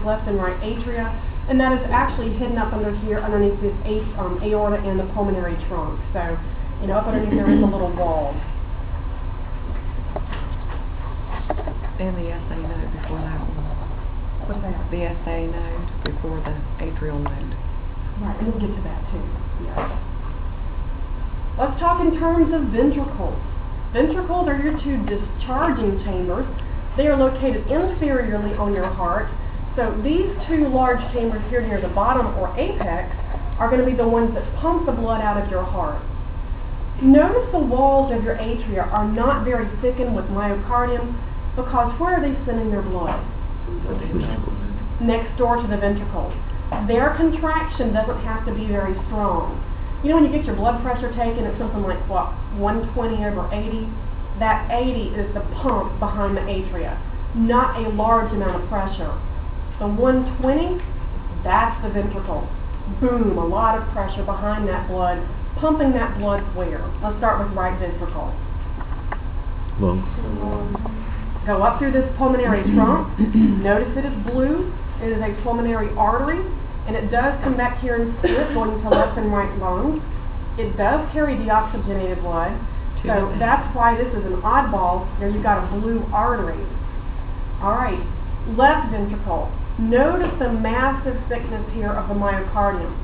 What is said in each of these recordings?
left and right atria, and that is actually hidden up under here, underneath this aorta and the pulmonary trunk. So, you know, up underneath there is a little wall. And the SA node before that one. What's that? The SA node before the atrial node. Right, and we'll get to that too. Yeah. Let's talk in terms of ventricles. Ventricles are your two discharging chambers. They are located inferiorly on your heart. So these two large chambers here near the bottom or apex are going to be the ones that pump the blood out of your heart. Notice the walls of your atria are not very thickened with myocardium, because where are they sending their blood? Next door to the ventricles. Their contraction doesn't have to be very strong. You know when you get your blood pressure taken, it's something like, what, 120/80? That 80 is the pump behind the atria, not a large amount of pressure. The 120, that's the ventricle. Boom, a lot of pressure behind that blood, pumping that blood where? Let's start with right ventricle. Lungs. Go up through this pulmonary trunk. Notice it is blue. It is a pulmonary artery, and it does come back here and split, going to left and right lungs. It does carry deoxygenated blood, so that's why this is an oddball. There you've got a blue artery. All right, left ventricle. Notice the massive thickness here of the myocardium.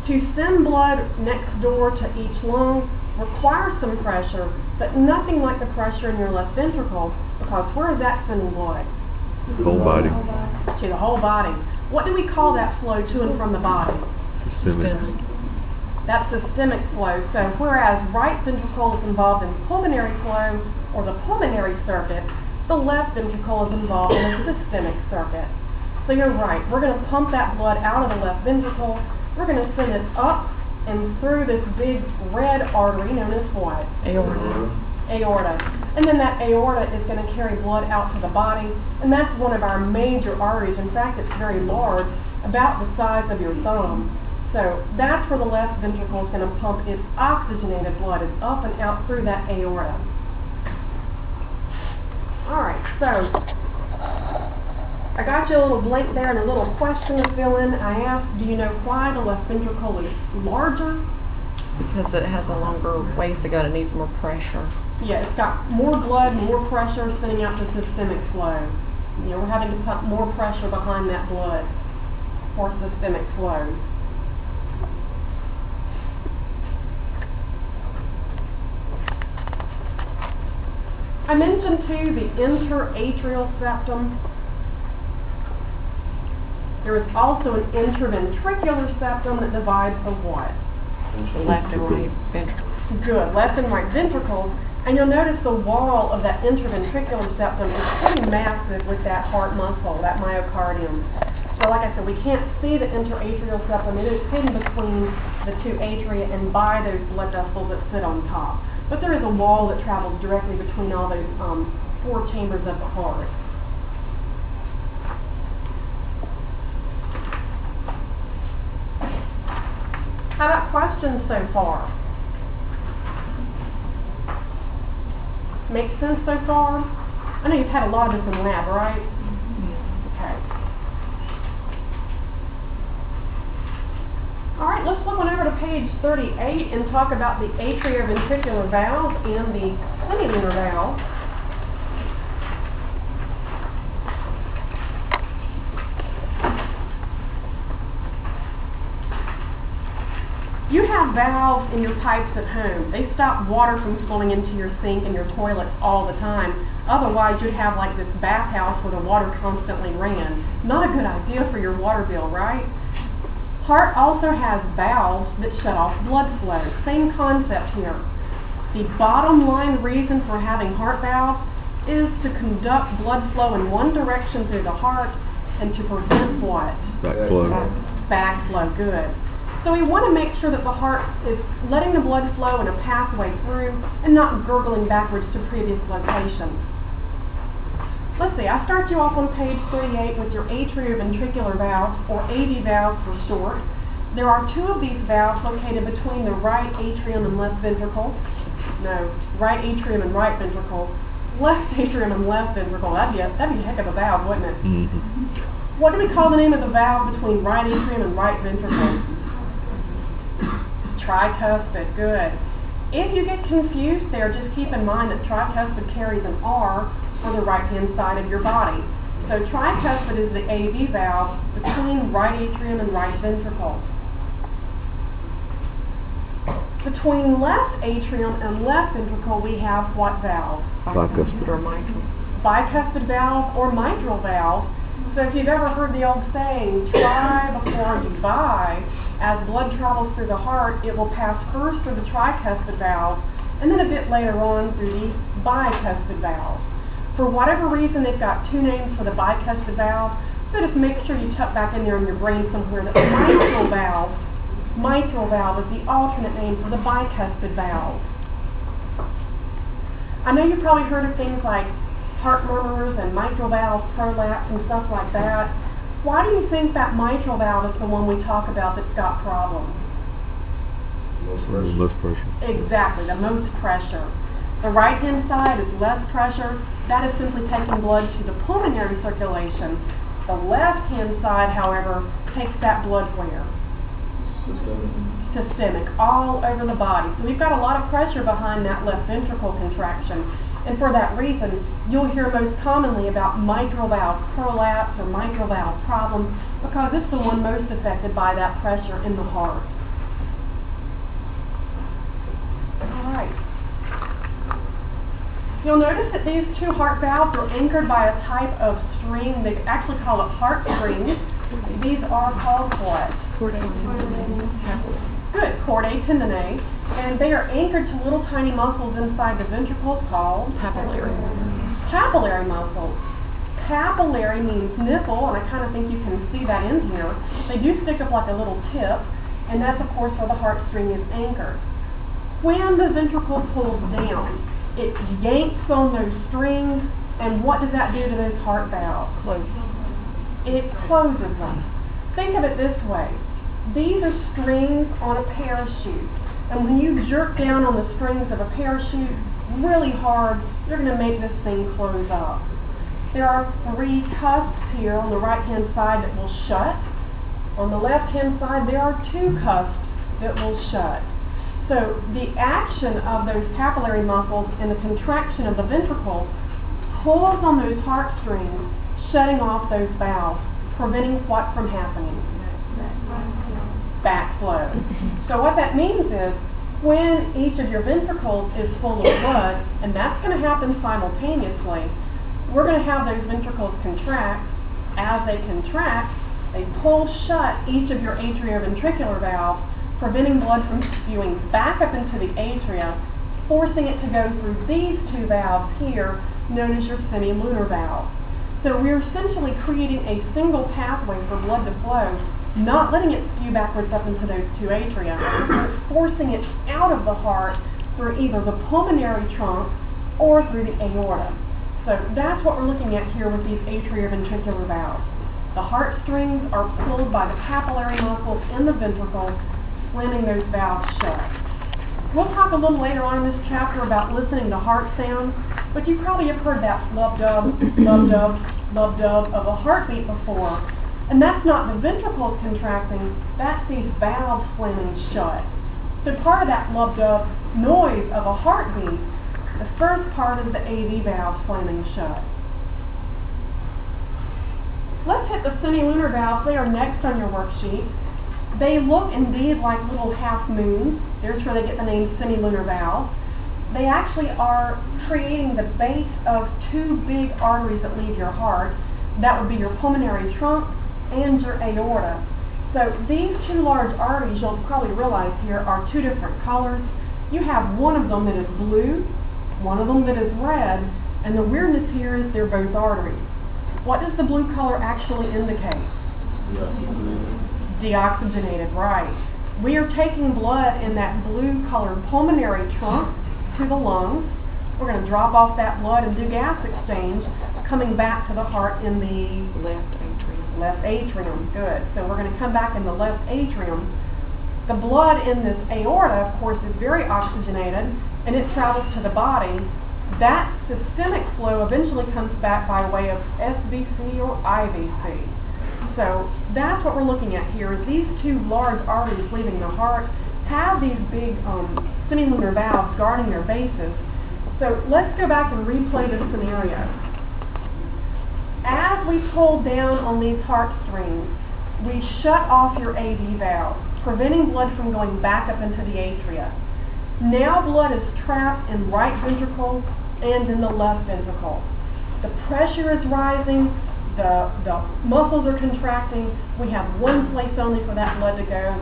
To send blood next door to each lung requires some pressure, but nothing like the pressure in your left ventricle, because where is that sending blood? Whole body. To the whole body. What do we call that flow to and from the body? Systemic. That's systemic flow. So whereas right ventricle is involved in pulmonary flow, or the pulmonary circuit, the left ventricle is involved in a systemic circuit. So you're right. We're going to pump that blood out of the left ventricle. We're going to send it up and through this big red artery known as what? Aorta. Aorta. And then that aorta is going to carry blood out to the body, and that's one of our major arteries. In fact, it's very large, about the size of your thumb. So that's where the left ventricle is going to pump its oxygenated blood. It's up and out through that aorta. All right, so I got you a little blank there and a little question to fill in. I asked, do you know why the left ventricle is larger? Because it has a longer ways to go, it needs more pressure. Yeah, it's got more blood, more pressure sending out the systemic flow. You know, we're having to pump more pressure behind that blood for systemic flow. I mentioned too the interatrial septum. There is also an interventricular septum that divides the what? The left and right ventricle. Good, left and right ventricles. And you'll notice the wall of that interventricular septum is pretty massive with that heart muscle, that myocardium. So like I said, we can't see the interatrial septum. It is hidden between the two atria and by those blood vessels that sit on top. But there is a wall that travels directly between all those four chambers of the heart. How about questions so far? Make sense so far? I know you've had a lot of this in lab, right? Okay. All right, let's flip on over to page 38 and talk about the atrioventricular valve and the semilunar valve. You have valves in your pipes at home. They stop water from flowing into your sink and your toilets all the time. Otherwise, you'd have like this bathhouse where the water constantly ran. Not a good idea for your water bill, right? Heart also has valves that shut off blood flow. Same concept here. The bottom line reason for having heart valves is to conduct blood flow in one direction through the heart and to prevent what? Backflow. Backflow, good. So we want to make sure that the heart is letting the blood flow in a pathway through and not gurgling backwards to previous locations. Let's see, I start you off on page 38 with your atrioventricular valves, or AV valves for short. There are two of these valves located between the right atrium and left ventricle. No, right atrium and right ventricle. Left atrium and left ventricle. That'd be a heck of a valve, wouldn't it? Mm-hmm. What do we call the name of the valve between right atrium and right ventricle? Tricuspid, good. If you get confused there, just keep in mind that tricuspid carries an R for the right-hand side of your body. So tricuspid is the AV valve between right atrium and right ventricle. Between left atrium and left ventricle, we have what valve? Bicuspid or mitral. Bicuspid valve or mitral valve. So if you've ever heard the old saying, try before you buy, as blood travels through the heart, it will pass first through the tricuspid valve, and then a bit later on through the bicuspid valve. For whatever reason, they've got two names for the bicuspid valve, so just make sure you tuck back in there in your brain somewhere that mitral valve is the alternate name for the bicuspid valve. I know you've probably heard of things like heart murmurs and mitral valve prolapse and stuff like that. Why do you think that mitral valve is the one we talk about that's got problems? Less pressure. Exactly, the most pressure. The right-hand side is less pressure. That is simply taking blood to the pulmonary circulation. The left-hand side, however, takes that blood where? Systemic, all over the body. So we've got a lot of pressure behind that left ventricle contraction. And for that reason, you'll hear most commonly about mitral valve prolapse or mitral valve problems because it's the one most affected by that pressure in the heart. All right. You'll notice that these two heart valves are anchored by a type of string. They actually call it heart strings. These are called what? Chordae. Good, chordae tendineae. And they are anchored to little tiny muscles inside the ventricles called? Papillary. Capillary muscles. Capillary means nipple, and I kind of think you can see that in here. They do stick up like a little tip, and that's of course where the heart string is anchored. When the ventricle pulls down, it yanks on those strings, and what does that do to those heart valves? Close. It closes them. Think of it this way. These are strings on a parachute. And when you jerk down on the strings of a parachute really hard, you're going to make this thing close up. There are three cusps here on the right-hand side that will shut. On the left-hand side, there are two cusps that will shut. So the action of those capillary muscles and the contraction of the ventricle pulls on those heart strings, shutting off those valves, preventing what from happening? Backflow. So what that means is when each of your ventricles is full of blood, and that's going to happen simultaneously, we're going to have those ventricles contract. As they contract, they pull shut each of your atrioventricular valves, preventing blood from spewing back up into the atria, forcing it to go through these two valves here, known as your semilunar valve. So we're essentially creating a single pathway for blood to flow, not letting it spew backwards up into those two atria, but forcing it out of the heart through either the pulmonary trunk or through the aorta. So that's what we're looking at here with these atrioventricular valves. The heart strings are pulled by the capillary muscles in the ventricle, slamming those valves shut. We'll talk a little later on in this chapter about listening to heart sounds, but you probably have heard that lub-dub, lub-dub, lub-dub of a heartbeat before. And that's not the ventricles contracting, that's these valves slamming shut. So part of that lub-dub noise of a heartbeat, the first part is the AV valve slamming shut. Let's hit the semilunar valves. They are next on your worksheet. They look indeed like little half moons. There's where they get the name semilunar valve. They actually are creating the base of two big arteries that leave your heart. That would be your pulmonary trunk and your aorta. So these two large arteries, you'll probably realize here, are two different colors. You have one of them that is blue, one of them that is red, and the weirdness here is they're both arteries. What does the blue color actually indicate? Deoxygenated, right. We are taking blood in that blue colored pulmonary trunk to the lungs. We're going to drop off that blood and do gas exchange, coming back to the heart in the Left atrium. Left atrium, good. So we're going to come back in the left atrium. The blood in this aorta, of course, is very oxygenated, and it travels to the body. That systemic flow eventually comes back by way of SVC or IVC. So that's what we're looking at here, is these two large arteries leaving the heart have these big semilunar valves guarding their bases. So let's go back and replay this scenario. As we pull down on these heart strings, we shut off your AV valve, preventing blood from going back up into the atria. Now blood is trapped in right ventricle and in the left ventricle. The pressure is rising, the muscles are contracting. We have one place only for that blood to go.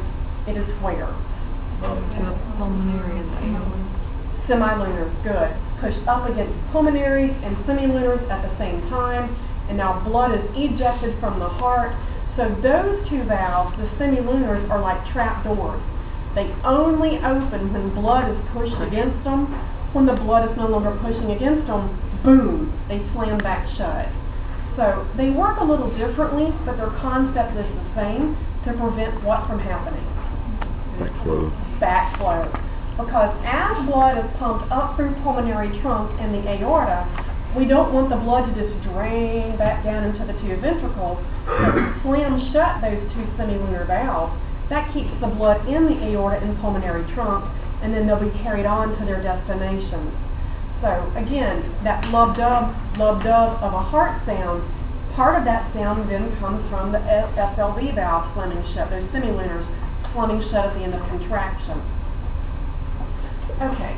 It is where? Pulmonary and aorta. Semilunar, good. Push up against pulmonaries and semilunars at the same time, and now blood is ejected from the heart. So those two valves, the semilunars, are like trap doors. They only open when blood is pushed against them. When the blood is no longer pushing against them, boom, they slam back shut. So they work a little differently, but their concept is the same, to prevent what from happening? Backflow. Backflow. Because as blood is pumped up through pulmonary trunk and the aorta, we don't want the blood to just drain back down into the two ventricles. So we slam shut those two semilunar valves. That keeps the blood in the aorta and pulmonary trunk, and then they'll be carried on to their destinations. So again, that lub-dub of a heart sound, part of that sound then comes from the SLV valve slamming shut, those semilunars slamming shut at the end of contraction. Okay.